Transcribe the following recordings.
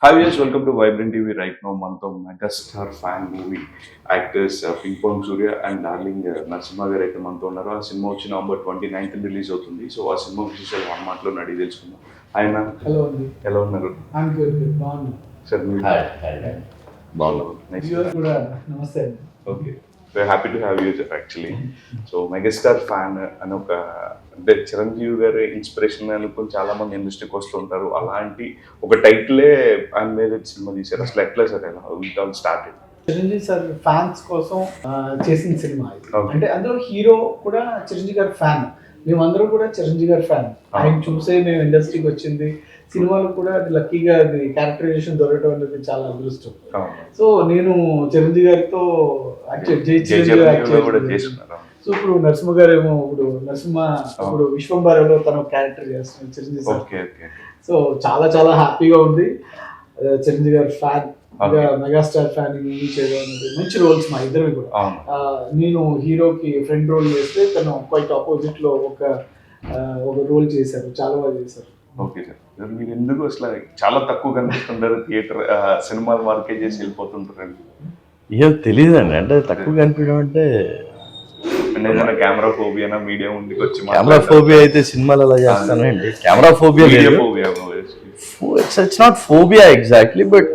Hi viewers, welcome to Vibrant TV. Right now, మనతో megastar fan movie actors ping pong Surya and darling Narasimha గారు అయితే మనతో ఉన్నారు. ఆ సినిమా వచ్చి నవంబర్ 29th రిలీజ్ అవుతుంది. సో ఆ సినిమా విశేషాలు వన్ మాటలో అడిగి తెలుసుకుందాం. హాయ్ మ్యామ్, హలో అండి. ఎలా ఉన్నారు? ఐఎమ్ గుడ్ బాగున్నాను. సార్ మీరు బాగున్నారు. నైస్. వ్యూవర్ కూడా నమస్తే అండి. Okay, happy to have you sir actually. So megastar fan అని ఒక అంటే చిరంజీవి గారి ఇన్స్పిరేషన్ అనుకుని చాలా మంది ఇండస్ట్రీకి వస్తూ ఉంటారు. అలాంటి ఒక టైటిలే ఆయన మీద సినిమా తీశారు. అసలు ఎట్లా సార్ ఎలా it all started? Chiranjeevi sir fans కోసం చేసిన సినిమా ఇది. Okay. అంటే అందులో హీరో కూడా చిరంజీవి గారి ఫ్యాన్. మేమందరం కూడా చిరంజీవి గారి ఫ్యాన్. ఆయన చూసే మేము ఇండస్ట్రీకి వచ్చింది. సినిమాలో కూడా అది లక్కీగా అది క్యారెక్టరైజేషన్ దొరకడం అనేది చాలా అదృష్టం. సో నేను చిరంజీవి గారితో జై చిరంజీవి కూడా యాక్ట్ చేస్తున్నారు. సో ఇప్పుడు నరసింహ గారు ఏమో ఇప్పుడు విశ్వంబరలో తన క్యారెక్టర్ చేస్తున్నారు Chiranjeevi sir. Okay okay. So చాలా చాలా హ్యాపీగా ఉంది. చిరంజీవి గారి fan, Okay. Megastar fan movie చేయడం అనేది మంచి రోల్స్ మా ఇద్దరివి కూడా. అవును. నేను హీరోకి ఫ్రెండ్ రోల్ చేస్తే తను క్వైట్ ఆపోజిట్ లో ఒక రోల్ చేశారు. చాలా బాగా చేశారు. ఓకే సార్, మీరు ఎందుకు అసలు చాలా తక్కువ కనిపిస్తుంటారు థియేటర్ సినిమాలు మార్కెట్ చేసి వెళ్ళిపోతుంటారండి? ఇక తెలియదండి, అంటే తక్కువ కనిపించడం అంటే అంటే ఏదైనా కెమెరా ఫోబియా మీడియా ముందుకు వచ్చి కెమెరా ఫోబియా అయితే సినిమాలు ఎలా చేస్తానండి. కెమెరా ఫోబియా లేదు, it's not phobia exactly, but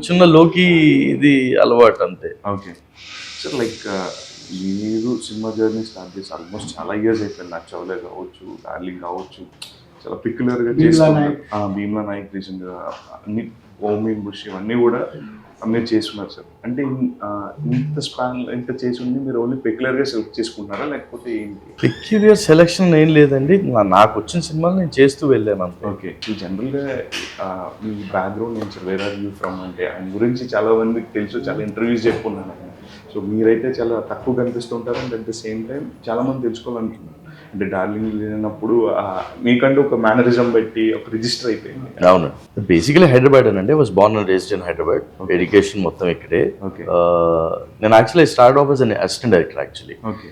చిన్న లోకి ఇది అలవాటు అంతే. ఓకే సార్, లైక్ మీరు సినిమా జర్నీ స్టార్ట్ చేసి ఆల్మోస్ట్ చాలా ఇయర్స్ అయిపోయింది. నాకు చవలే కావచ్చు, డార్లింగ్ కావచ్చు, చాలా పిక్యులర్గా చేసుకున్నారు. భీమ్లా నాయక్ రీసెంట్గా అన్ని ఓమీ బుష్ ఇవన్నీ కూడా మీరు చేస్తున్నారు సార్. అంటే ఇంత స్పాన్ ఇంత చేసి ఉండి మీరు ఓన్లీ పెక్యులర్గా సెలెక్ట్ చేసుకుంటున్నారా లేకపోతే ఏంటి? పెక్యులర్ సెలెక్షన్ ఏం లేదండి, నాకు వచ్చిన సినిమాలు నేను చేస్తూ వెళ్ళాను అంతే. ఓకే, జనరల్గా మీ బ్యాక్గ్రౌండ్ నేను sir where are you from అంటే ఆయన గురించి చాలా మందికి తెలుసు, చాలా ఇంటర్వ్యూస్ చెప్పుకున్నాను. సో మీరైతే చాలా తక్కువ కనిపిస్తుంటారు and at the same time చాలా మంది తెలుసుకోవాలనుకుంటున్నారు. అంటే డార్లింగ్ లేనప్పుడు మీకంటూ ఒక మేనరిజం పెట్టి ఒక రిజిస్టర్ అయిపోయింది. అవును, బేసికలీ హైదరాబాద్ అండి. Was born and raised in Hyderabad. Education మొత్తం ఇక్కడే. Okay. నేను actually start off as an assistant director actually. Okay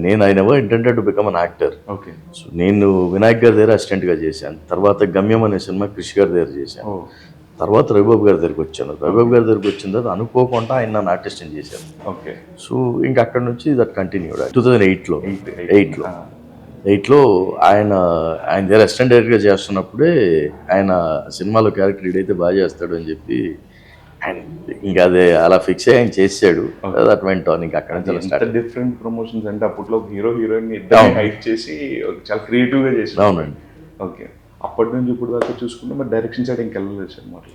నేను I never intended to become an actor. Okay. So నేను వినాయక్ గారి దగ్గర అసిస్టెంట్గా చేశాను. తర్వాత గమ్యం అనే సినిమా కృషి గారి దగ్గర చేశాను. తర్వాత రవిబాబు గారి దగ్గరికి వచ్చాను. రవిబాబు గారి దగ్గరికి వచ్చిన తర్వాత అనుకోకుండా ఆయన నన్ను ఆర్టిస్ట్ని చేశాను. ఓకే. సో ఇంకా అక్కడ నుంచి దట్ కంటిన్యూడ్. 2008లో ఆయన దగ్గర అసిస్టెంట్ డైరెక్టర్గా చేస్తున్నప్పుడే ఆయన సినిమాలో క్యారెక్టర్ ఏదైతే బాగా చేస్తాడు అని చెప్పి ఆయన ఇంకా అదే అలా ఫిక్స్ అయ్యి ఆయన చేసాడు. That went on. ఇంకా అక్కడ నుంచి డిఫరెంట్ ప్రమోషన్స్ అంటే అప్పట్లో హీరో హీరోయిన్ ఇద్దరు హైట్ చేసి చాలా క్రియేటివ్ గా చేసి. అవునండి. ఓకే, అప్పటి నుంచి ఇప్పుడు దాకా చూసుకుంటే మరి డైరెక్షన్ సైడ్ ఇంకెళ్ళలేదు సార్ మరి?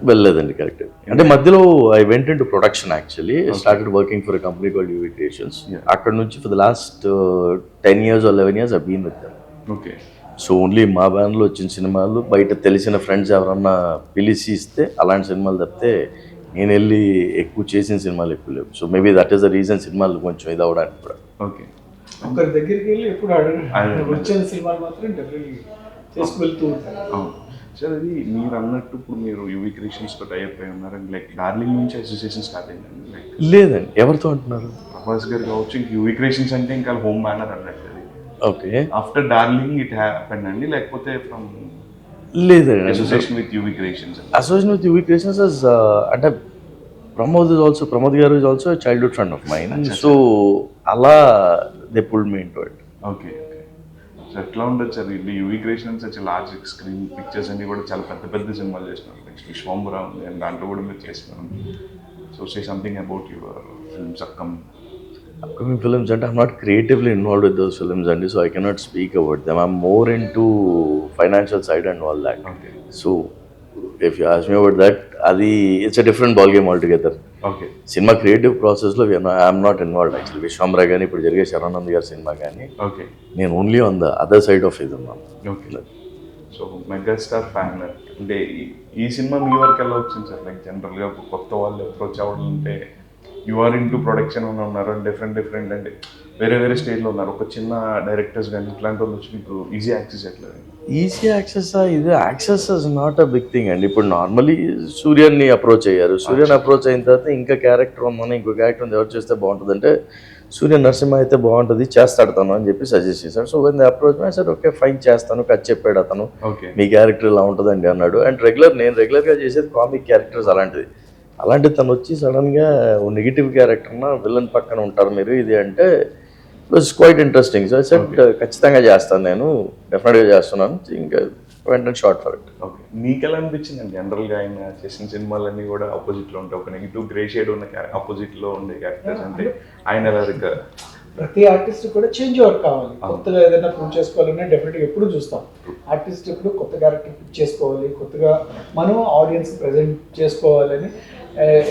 వెళ్ళలేదండి, కరెక్ట్. అంటే మధ్యలో I went into production actually. Started working for a company called UV Creations. అక్కడ నుంచి ఫర్ ద లాస్ట్ 10 years or 11 years I been with them. Okay. So only మా బ్యాన్లో వచ్చిన సినిమాలు, బయట తెలిసిన ఫ్రెండ్స్ ఎవరన్నా పిలిచి ఇస్తే అలాంటి సినిమాలు తప్పితే నేను వెళ్ళి ఎక్కువ చేసిన సినిమాలు ఎక్కువ లేవు. So maybe that is the reason సినిమాలు కొంచెం ఇది అవ్వడానికి కూడా. ఓకే. ఒకరి దగ్గరికి వెళ్ళి ఎప్పుడు వచ్చిన సినిమాలు మాత్రం డెఫినెట్లీ చేసుకువెళ్తూ ఉంటారు. సార్, అది మీరు అన్నట్టు ఇప్పుడు మీరు యూవీ క్రియేషన్స్ తో టైప్ అయి ఉన్నారు. లైక్ డార్లింగ్ నుంచి అసోసియేషన్ స్టార్ట్ అయిందండి? లైక్ లేదండి, ఎవరితో అంటున్నారు? ప్రభాస్ గారు కావచ్చు, ఇంక యూవీ క్రియేషన్స్ అంటే ఇంకా హోమ్ బ్యానర్ అన్నట్టు. Okay. After Darling it happened అండి లేకపోతే ఫ్రమ్? లేదండి, association with UV Creations. Association with UV Creations అంటే Pramod garu is also childhood friend of mine. So అలా they pulled me into it. Okay. So ఎట్లా ఉండదు సార్ ఇది UV Creations వచ్చి large screen pictures అన్ని కూడా చాలా పెద్ద పెద్ద సినిమాలు చేసినారు. నెక్స్ట్ విశ్వంబర ఉంది అండ్ దాంట్లో కూడా మీరు చేస్తున్నారు. So say something about your films upcoming films అంటే I'm not creatively involved with those films అండి, so I cannot speak about them. I'm more into financial side and all that. Okay. So if you ask me about that, అది it's a different ball game altogether. Okay. సినిమా creative ప్రాసెస్లో I'm not involved actually. Vishwambhara కానీ ఇప్పుడు జరిగే శరణానంద్ గారి సినిమా కానీ okay. నేను only on the other side of ఇది ఉన్నాను. ఓకే. సో మెగాస్టార్ ఫ్యాన్ అంటే ఈ సినిమా మీ వరకు ఎలా వచ్చింది సార్? లైక్ జనరల్గా కొత్త వాళ్ళు అప్రోచ్ అవ్వడం అంటే you are into production అని ఉన్నారు, డిఫరెంట్ అంటే వేరే స్టేజ్లో ఉన్నారు. ఒక చిన్న డైరెక్టర్స్ కానీ ఇట్లాంటి వాళ్ళు వచ్చి మీకు ఈజీ యాక్సెస్ ఎట్లేదు? ఈజీ యాక్సెస్ ఇది access is not a big thing అండి. ఇప్పుడు నార్మలీ సూర్యాన్ని అప్రోచ్ అయ్యారు. సూర్యాన్ని అప్రోచ్ అయిన తర్వాత ఇంకా క్యారెక్టర్ ఉందని ఇంకో క్యారెక్టర్ ఎవరు చేస్తే బాగుంటుంది అంటే సూర్య నరసింహ అయితే బాగుంటుంది చేస్తాడు తను అని చెప్పి సజెస్ట్ చేశాడు. So when the approach my sir okay fine చేస్తాను కథ చెప్పాడు అతను, ఓకే మీ క్యారెక్టర్ ఇలా ఉంటుందండి అన్నాడు. అండ్ నేను రెగ్యులర్గా చేసేది కామిక్ క్యారెక్టర్స్ అలాంటిది తను వచ్చి సడన్గా నెగిటివ్ క్యారెక్టర్న విలన్ పక్కన ఉంటారు మీరు ఇది అంటే it was quite interesting. So set ఖచ్చితంగా చేస్తాను, నేను డెఫినెట్గా చేస్తున్నాను, ఇంకా వెంటనే షార్ట్ ఫర్ ఇట్. ఓకే మీకు ఎలా అనిపించింది జనరల్గా ఆయన చేసిన సినిమాలన్నీ కూడా ఆపోజిట్లో ఉంటాయి, ఒక నెగిటివ్ గ్రే షేడ్ ఉన్న ఆపోజిట్లో ఉండే క్యారెక్టర్స్ అంటే ఆయన ఎలా ప్రతి ఆర్టిస్ట్ కూడా చేంజ్ ఓవర్ కావాలి, కొత్తగా ఏదైనా ప్రూవ్ చేసుకోవాలని డెఫినెట్గా ఎప్పుడు చూస్తాం. ఆర్టిస్ట్ ఎప్పుడు కొత్త క్యారెక్టర్ పిక్ చేసుకోవాలి, కొత్తగా మనం ఆడియన్స్ ప్రెజెంట్ చేసుకోవాలని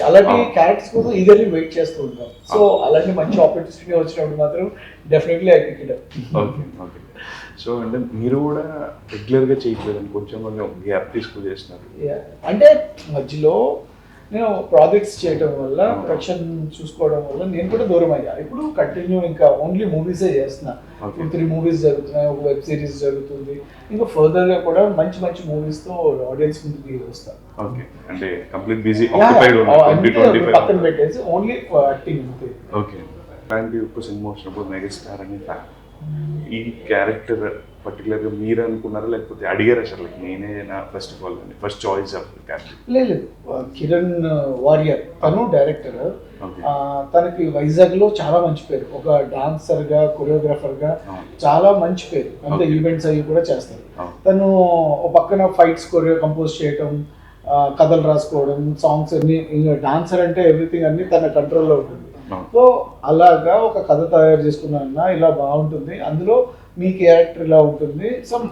అలాంటి క్యారెక్టర్స్ కూడా ఈగర్లీ వెయిట్ చేస్తూ ఉంటాం. సో అలాంటి మంచి ఆపర్చునిటీ వచ్చినప్పుడు మాత్రం definitely I pick it up. Okay okay. So అంటే మీరు కూడా రెగ్యులర్గా చేయట్లేదని కొంచెం గ్యాప్ తీసుకుని చేస్తున్నారు అంటే మధ్యలో నేను ప్రాజెక్ట్స్ చేయడం వల్ల ప్రొడక్షన్ చూసుకోవడం వల్ల నేను కూడా దూరం అయ్యా. ఇప్పుడు కంటిన్యూ ఇంకా ఓన్లీ మూవీసే చేస్తున్నా. 2-3 మూవీస్ జరుగుతున్నాయి, ఒక వెబ్ సిరీస్ జరుగుతుంది, ఇంకా ఫర్దర్గా కూడా మంచి మంచి మూవీస్తో ఆడియన్స్ ముందుకు వస్తాను. ఓకే అంటే కంప్లీట్ బిజీ పక్కన పెట్టేసి ఓన్లీ యాక్టింగ్ ఉంటుంది. ఓకే అలాంటి ఒక సినిమా వచ్చినప్పుడు మెగాస్టార్ అని ఫ్యాన్, ఈ క్యారెక్టర్ పర్టికులర్గా మీరు అనుకున్నారా లేకపోతే అడిగారా అసలు నేనే నా first of all first choice of character? లేదు, కిరణ్ వారియర్ తను డైరెక్టర్. తనకి వైజాగ్లో చాలా మంచి పేరు, ఒక డాన్సర్గా కొరియోగ్రాఫర్గా చాలా మంచి పేరు, అంతే ఈవెంట్స్ అవి కూడా చేస్తారు. తను ఒక పక్కన ఫైట్స్ కంపోజ్ చేయటం, కథలు రాసుకోవడం, సాంగ్స్ అన్ని, డాన్సర్ అంటే ఎవ్రీథింగ్ అన్ని తన కంట్రోల్లో ఉంటుంది. సో అలాగా ఒక కథ తయారు చేసుకున్నా ఇలా బాగుంటుంది, అందులో మీ క్యారెక్టర్ ఇలా ఉంటుంది, సమ్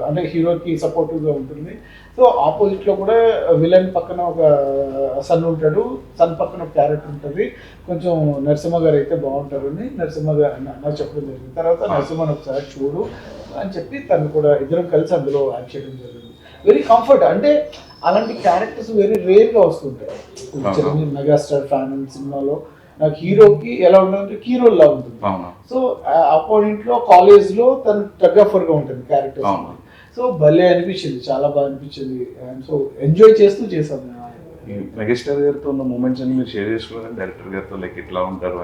అంటే హీరోకి సపోర్టివ్గా ఉంటుంది. సో ఆపోజిట్లో కూడా విలన్ పక్కన ఒక సన్ ఉంటాడు, సన్ పక్కన ఒక క్యారెక్టర్ ఉంటుంది. కొంచెం నరసింహ గారు అయితే బాగుంటారు అని నరసింహ గారు నాకు చెప్పడం జరిగింది. తర్వాత నరసింహని ఒకసారి చూడు అని చెప్పి తను కూడా ఇద్దరం కలిసి అందులో యాక్ట్ చేయడం జరిగింది. వెరీ కంఫర్ట్, అంటే అలాంటి క్యారెక్టర్స్ వెరీ రేర్గా వస్తుంటాయి. చిరంజీవి మెగాస్టార్ ఫ్యాన్ సినిమాలో నాకు హీరోకి ఎలా ఉంటుందంటే హీరోలా ఉంటుంది. సో అపోనెంట్లో కాలేజ్లో తను టగ్గాఫర్గా ఉంటుంది క్యారెక్టర్. సో భలే అనిపించింది, చాలా బాగా అనిపించింది. సో ఎంజాయ్ చేస్తూ చేశాను. మెగాస్టార్ గారితో ఉన్న మూమెంట్స్ అన్ని మీరు షేర్ చేసుకున్నారని డైరెక్టర్ గారితో లైక్ ఎట్లా ఉంటారు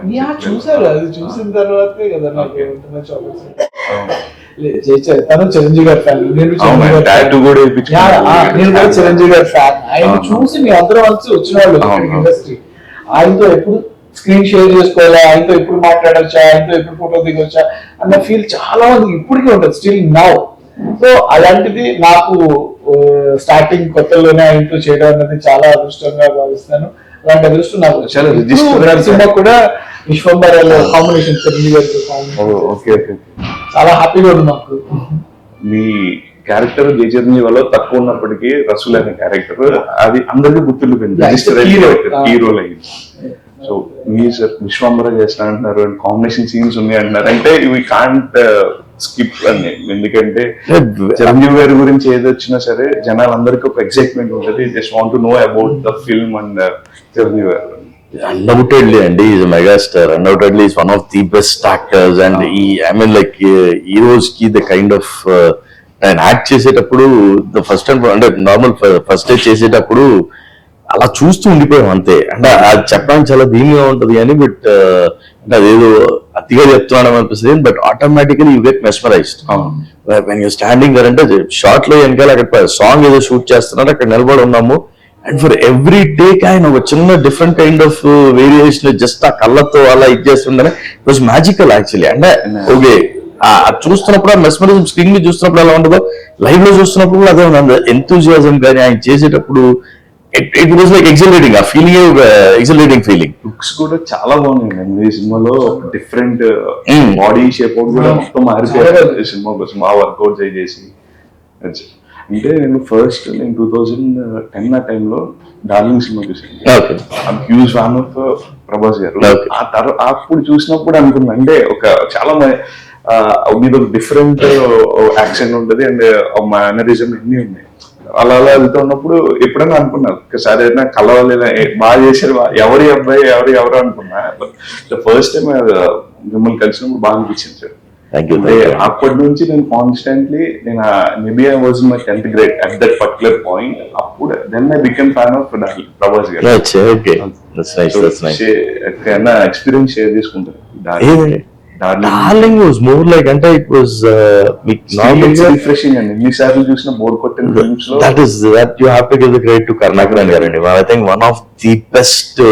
చూసారు, అది చూసిన తర్వాతే కదా నాకు మంచి తను చిరంజీవి గారి ఫ్యాన్, నేను కూడా చిరంజీవి గారి ఫ్యాన్. ఆయన చూసి మీ అందరం కలిసి వచ్చిన వాళ్ళు ఇండస్ట్రీ, ఆయనతో ఎప్పుడు స్క్రీన్ షేర్ చేసుకోవాలా, ఆయనతో ఎప్పుడు మాట్లాడచ్చా, ఆయనతో ఎప్పుడు ఫోటో దిగొచ్చా అన్న ఫీల్ చాలా మంది ఇప్పటికీ ఉంటుంది స్టిల్ నౌ. సో అలాంటిది నాకు స్టార్టింగ్ కొత్తలోనే ఆయనతో చేయడం అనేది చాలా అదృష్టంగా భావిస్తున్నాను. అలాంటి అదృష్టం నాకు నరసింహ కూడా విశ్వంబరాలో కాంబినేషన్ చాలా హ్యాపీగా ఉంది మాకు. మీ క్యారెక్టర్ చిరంజీవిలో తక్కువ ఉన్నప్పటికీ రసూల్ అనే క్యారెక్టర్ అది అందరికీ గుర్తుండిపోయింది, హీరోలు అయింది. సో మీరు సార్ విశ్వంబర చేస్తా అంటున్నారు, కాంబినేషన్ సీన్స్ ఉన్నాయి అంటున్నారు, అంటే ఇవి కాంట్ స్కిప్ అని, ఎందుకంటే చిరంజీవి గారి గురించి ఏది వచ్చినా సరే జనాలందరికీ ఒక ఎక్సైట్మెంట్ ఉంటుంది, just want to know about the film and Chiranjeevi గారు. Undoubtedly, and he is a megastar. Undoubtedly, he is one of the best actors, and heroes ki the kind of and act చేసేటప్పుడు the first time అంటే normal first day చేసేటప్పుడు అలా చూస్తూ ఉండిపోయాం అంతే. అంటే అది చెప్పడానికి చాలా ధీమ్గా ఉంటుంది కానీ బట్ అంటే అదేదో అతిగా చెప్తున్నాను అనిపిస్తుంది, but automatically you get mesmerised when you standing there. అంటే షార్ట్ లో వెనకాల అక్కడ సాంగ్ ఏదో షూట్ చేస్తున్నారు, అక్కడ నిలబడి ఉన్నాము, అండ్ ఫర్ ఎవ్రీ టేక్ ఆయన ఒక చిన్న different kind of variation just ఆ కళ్ళతో అలా ఇది చేస్తుండే ఇట్ వాజ్ మ్యాజికల్ యాక్చువల్లీ. అంటే ఓకే చూస్తున్నప్పుడు ఆ మెస్మరిజం స్క్రీన్ మీద చూస్తున్నప్పుడు ఎలా ఉంటుందో లైవ్ లో చూస్తున్నప్పుడు కూడా అదే ఉంది, ఎంతూజియాజం కానీ ఆయన చేసేటప్పుడు ఇట్ వాజ్ లైక్ ఎగ్జైటింగ్, ఆ ఫీలింగ్ ఎగ్జైటింగ్ ఫీలింగ్. లుక్స్ కూడా చాలా బాగున్నాయి ఈ సినిమాలో, డిఫరెంట్ బాడీ షేప్ కూడా మొత్తం మారిపోయారు సినిమా కోసం ఆ వర్కౌట్ చేసి. అంటే నేను 2010 ఆ టైంలో డార్లింగ్ సినిమా చూసాను, హ్యూజ్ ఫ్యాన్ ఆఫ్ ప్రభాస్ గారు. ఆ తర్వాత అప్పుడు చూసినప్పుడు అనుకున్నా అంటే ఒక చాలా మీద డిఫరెంట్ యాక్షన్ ఉంటుంది అండ్ మేనరిజం అన్ని ఉన్నాయి. అలా అలా వెళ్తూ ఉన్నప్పుడు ఎప్పుడైనా అనుకున్నాను ఒకసారి ఏదైనా కలవాలి, బాగా చేశారు, ఎవరి అబ్బాయి ఎవరు అనుకున్నా. బట్ ఫస్ట్ టైం మిమ్మల్ని కలిసినప్పుడు బాగా అనిపించింది సార్. అప్పటి నుంచి నేను constantly maybe I was my 10th grade at that particular point. అప్పుడు then I become fan of Prabhas garu. Experience share చేసుకుంటారు. డార్లింగ్ వాజ్ మోర్ లైక్ అంటే ఇట్ వాజ్ రిఫ్రెషింగ్ అండి, ఎన్నిసార్లు చూసిన బోర్ కొట్టిన ఫిల్మ్స్ లో that is that you have to give the credit to Karunakaran గారండి. I think one of the best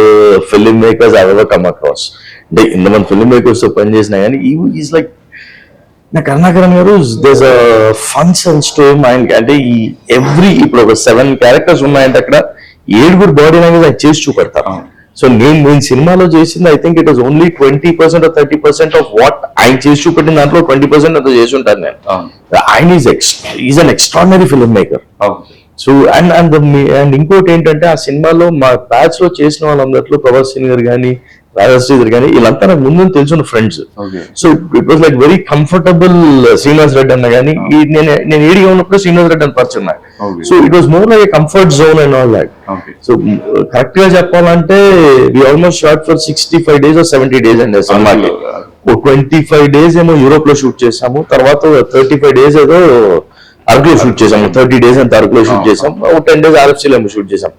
film makers I ever come across. అంటే ఇంతమంది film makers తో పనిచేసినా కానీ ఈజ్ లైక్ నా కరుణాకరన్ గారు does fun sense to mind. అంటే ఈ ఎవ్రీ ఇప్పుడు ఒక 7 క్యారెక్టర్స్ ఉన్నాయంటే అక్కడ 7 బాడీ లాంగ్వేజ్ ఆయన చేసి చూపెడతారు. సో నేను సినిమాలో చేసింది I think it was only 20% or 30% of what ఆయన చేసి చూపెట్టిన దాంట్లో 20% అంతా చేసి ఉంటాను నేను. ఆయన is an extraordinary film maker. So and ఇంకోటి ఏంటంటే ఆ సినిమాలో మా బ్యాచ్ లో చేసిన వాళ్ళందరిలో ప్రభాస్ సింగ్ కానీ రాజశ్రీధర్ కానీ వీళ్ళంతా నాకు ముందు తెలిసిన friends. So it was like very comfortable. Srinivas Reddy అన్న కానీ నేను ఏడిగా ఉన్నప్పుడు శ్రీనివాస్ రెడ్డి అని పరిచయం నాకు. So it was more like comfort zone and all that. So correct గా చెప్పాలంటే we almost shot for 65 days or 70 days అండి సినిమాకి. 25 days ఏమో యూరోప్ లో షూట్ చేసాము, తర్వాత 35 days ఏదో అరకులో షూట్ చేసాము, 30 days అంత అరకులో షూట్ చేసాం, 10 days ఆర్ఎఫ్సీలో షూట్ చేసాం.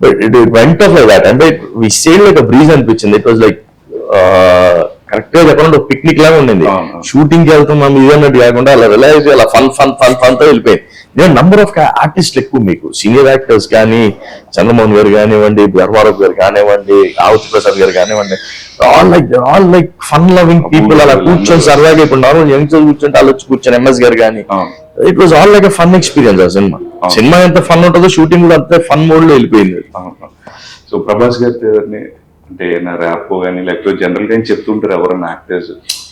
But it went off like that, and we sailed like a breeze అనిపించింది. ఇట్ వాజ్ లైక్ కరెక్ట్ గా చెప్పాలంటే ఒక పిక్నిక్ లాగా ఉండింది. షూటింగ్ కి వెళ్తున్నాం ఇది అన్నట్టు కాకుండా అలా రిలైజ్ అలా ఫన్ తో వెళ్ళిపోయింది. నంబర్ ఆఫ్ ఆర్టిస్టులు ఎక్కువ మీకు సీనియర్ యాక్టర్స్ కానీ చంద్రమోహన్ గారు కానివ్వండి, ధర్మారావు గారు కానివ్వండి, ఆవుతి ప్రసాద్ గారు కానివ్వండి, all like fun loving people. అలా కూర్చొని సరదాగా ఇప్పుడు నార్మల్ యంగ్స్టర్స్ కూర్చొని వాళ్ళు వచ్చి కూర్చొని ఎంఎస్ గారు కానీ it was all like fun experience. ఆ సినిమా ఎంత ఫన్ ఉంటుందో షూటింగ్ కూడా అంతే ఫన్ మోడ్ లో వెళ్ళిపోయింది. సో ప్రభాస్ గారి అంటే నా ర్యాప్ కానీ లేకపోతే జనరల్ గా చెప్తుంటారు ఎవరన్నా యాక్టర్స్,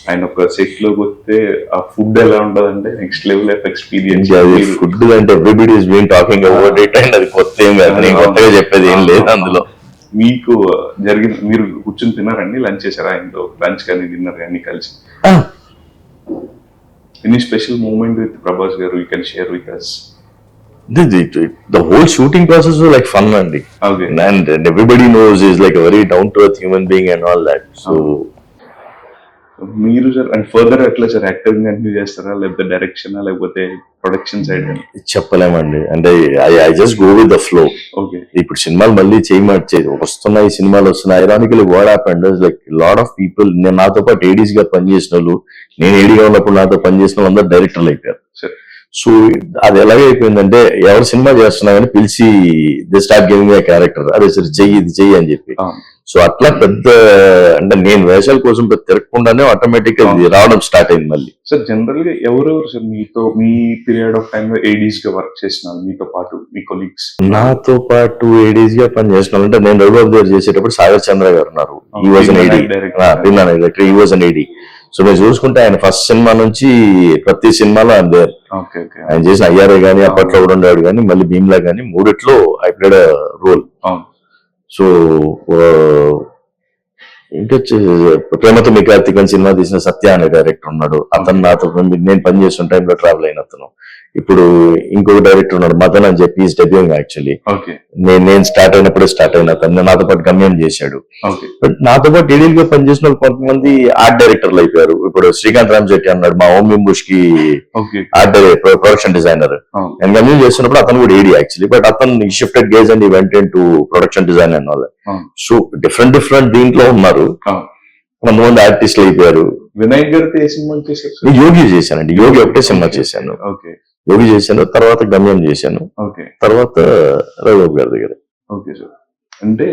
ఆయన ఒక సెట్ లోకి వస్తే ఆ ఫుడ్ ఎలా ఉంటదంటే next level of experience. Food అంటే everybody is been talking about it and అది కొత్త ఏం కాదు, నేను కొత్తగా చెప్పేది ఏం లేదు అందులో. మీకు జరిగిన మీరు కూర్చొని తిన్నారండి, లంచ్ చేశారా ఆయనతో? లంచ్ కానీ డిన్నర్ కానీ కలిసి any special moment with Prabhas garu you can share with us? The whole shooting process was like fun and everybody knows he's like a very down to earth human being and all that. So మీరు sir and further ఎట్లా sir acting continue చేస్తారా లేకపోతే direction లేకపోతే production side? చెప్పలేమండి, అంటే I just go with the flow. Okay, ఇప్పుడు సినిమాలు మళ్ళీ వస్తున్నాయి, సినిమాలు వస్తున్నాయి. Ironically what happened is like lot of people, నేను నాతో పాటు ఏడీస్ గా పనిచేసిన వాళ్ళు, నేను ఏడీగా ఉన్నప్పుడు నాతో పనిచేసిన వాళ్ళు అందరూ డైరెక్టర్లు అయిపోయారు. సో అది ఎలాగైపోయిందంటే ఎవరు సినిమా చేస్తున్నా కానీ పిలిచి the start giving a character, అదే సరే చెయ్యి ఇది చెయ్యి అని చెప్పి. సో అట్లా పెద్ద అంటే నేను వేషాల కోసం తిరగకుండానే ఆటోమేటిక్ గా రావడం స్టార్ట్ అయింది మళ్ళీ. సార్ జనరల్ గా ఎవరెవరు సార్ మీతో మీ పీరియడ్ ఆఫ్ టైమ్ లో ఏడీస్ గా వర్క్ చేసిన మీతో పాటు మీ కొలీగ్స్? నాతో పాటు ఏడీస్ గా పని చేసిన అంటే నేను రఘుబాబు దగ్గర చేసేటప్పుడు సాగర్ చంద్ర గారు ఉన్నారు. ఈ వాజ్ అన్ ఏడీ, డైరెక్టర్, ఈ వాజ్ అన్ ఏడీ. సో మీరు చూసుకుంటే ఆయన ఫస్ట్ సినిమా నుంచి ప్రతి సినిమాలో ఆయన చేసిన అయ్యారే గానీ, అప్పట్లో కూడా ఉండేవాడు కానీ, మళ్ళీ భీమ్లా గానీ, మూడిట్లో ఐ ప్లేడ్ రోల్. సో ఇంకా ప్రేమతో మీ కార్తీక్ సినిమా తీసిన సత్య అనే డైరెక్టర్ ఉన్నాడు, అతను నాతో నేను పనిచేస్తున్న టైంలో ట్రావెల్ అయిన అతను. ఇప్పుడు ఇంకొక డైరెక్టర్ ఉన్నాడు మదన్ అని చెప్పి, ఈస్ డెబ్యూయింగ్ యాక్చువల్లీ. నేను స్టార్ట్ అయినప్పుడే స్టార్ట్ అయిన అతను నాతో పాటు గమ్యం చేశాడు. బట్ నాతో పాటు డీడీల్ గా పనిచేసిన కొంతమంది ఆర్ట్ డైరెక్టర్లు అయిపోయారు. ఇప్పుడు శ్రీకాంత్ రామ్ శెట్టి అన్నాడు, మా ఓం బింబుష్ కి ఆర్ట్ ప్రొడక్షన్ డిజైనర్. నేను గమ్యం చేస్తున్నప్పుడు అతను కూడా ఏడీ యాక్చువల్లీ, బట్ అతను shifted gauge and event in to production design and all. So different దీంట్లో ఉన్నారు, కొంతమంది ఆర్టిస్టులు అయిపోయారు. వినాయక్ గారితో ఏ సినిమా చేశారు? యోగి చేశానండి, యోగి ఒకటే సినిమా చేశాను. యోగి చేశాను, తర్వాత గమ్యం చేశాను, తర్వాత రఘుబాబు గారి దగ్గర. ఓకే సార్, అంటే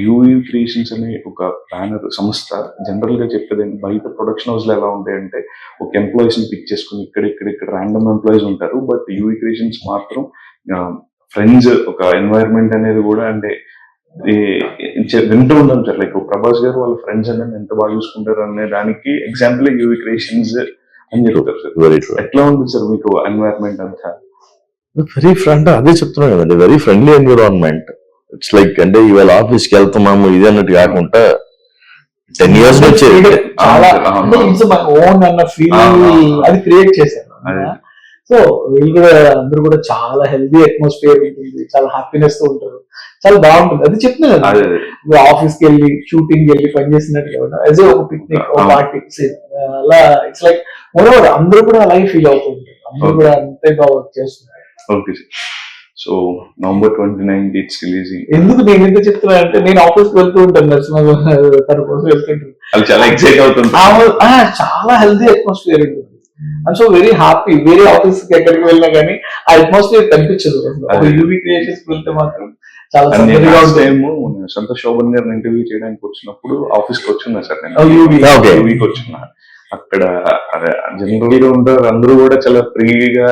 యూఈ క్రియేషన్స్ అనే ఒక బ్యానర్ సంస్థ జనరల్ గా చెప్పేది బయట ప్రొడక్షన్ హౌస్ లో ఎలా ఉంటాయంటే ఒక ఎంప్లాయీస్ ని పిక్ చేసుకుని ఇక్కడ ర్యాండమ్ ఎంప్లాయీస్ ఉంటారు. బట్ యూఈ క్రియేషన్స్ మాత్రం ఫ్రెండ్స్, ఒక ఎన్వైరన్మెంట్ అనేది కూడా అంటే వింటూ ఉంటాం సార్. లైక్ ప్రభాస్ గారు వాళ్ళ ఫ్రెండ్స్ అనేది ఎంత బాగా చూసుకుంటారు అనే దానికి ఎగ్జాంపుల్ యూఈ క్రియేషన్స్ అని చెప్తారు సార్. ఎట్లా ఉంటుంది సార్ మీకు ఎన్వైరన్మెంట్ అంతా? వెరీ ఫ్రెండ్, అదే చెప్తున్నాను కదండి, very friendly environment. It's like అంటే ఇవాళ ఆఫీస్కి వెళ్తున్నాము ఇది అన్నట్టు కాకుండా 10 years నుంచి ఓన్ అన్న ఫీలింగ్ అది క్రియేట్ చేశారు. సో వీళ్ళు కూడా అందరూ కూడా చాలా హెల్దీ అట్మాస్ఫియర్ ఉంటుంది, చాలా హ్యాపీనెస్ తో ఉంటారు, చాలా బాగుంటుంది. అది చెప్తున్నాను కదా, ఆఫీస్కి వెళ్ళి షూటింగ్ వెళ్ళి పనిచేసినట్టు యాజ్ ఒక పిక్నిక్, ఒక పార్టీ అలా. ఇట్స్ లైక్ మోరోవర్ అందరూ కూడా అలాగే ఫీల్ అవుతుంటారు, అందరూ కూడా అంతే బాగా వర్క్ చేస్తున్నారు. Okay sir, so November 29 it's releasing. ఎందుకు నేను ఎంత చెప్తున్నా అంటే నేను ఆఫీస్ కి వెళ్తూ ఉంటాను నరసింహ తన కోసం వెళ్తుంటాను. అది చాలా ఎక్సైట్ అవుతుంది. చాలా హెల్దీ అట్మాస్ఫియర్ ఉంటుంది. And so very happy. వేరే ఆఫీస్ కి ఎక్కడికి వెళ్ళినా కానీ ఆ అట్మాస్ఫియర్ కనిపించదు. ఒక యూవీ క్రియేషన్స్ వెళ్తే మాత్రం చాలా సందడిగా ఉంటుంది. సంతోష్ శోభన్ గారిని ఇంటర్వ్యూ చేయడానికి వచ్చినప్పుడు ఆఫీస్ కి వచ్చిన్నా సార్ నేను. Okay. యూవీకి వచ్చిన అక్కడ అదే జనరల్ గా ఉంటారు అందరూ కూడా చాలా ఫ్రీగా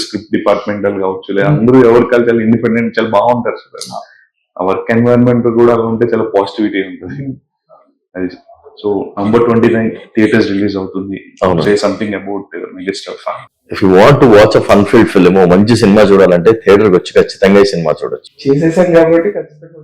స్క్రిప్ట్ డిపార్ట్మెంటల్ కావచ్చు లేదా అందరూ ఎవరికాలు చాలా ఇండిపెండెంట్ చాలా బాగుంటారు సార్. ఆ వర్క్ ఎన్వైరన్మెంట్ కూడా అలా ఉంటే చాలా పాజిటివిటీ ఉంటుంది. అది సో November 29 థియేటర్స్ రిలీజ్ అవుతుంది. అవును. Say something about megastar fan. If you want to watch a fun field film, మంచి సినిమా చూడాలంటే థియేటర్కి వచ్చి ఖచ్చితంగా ఈ సినిమా చూడొచ్చు. చేసేసాను కాబట్టి ఖచ్చితంగా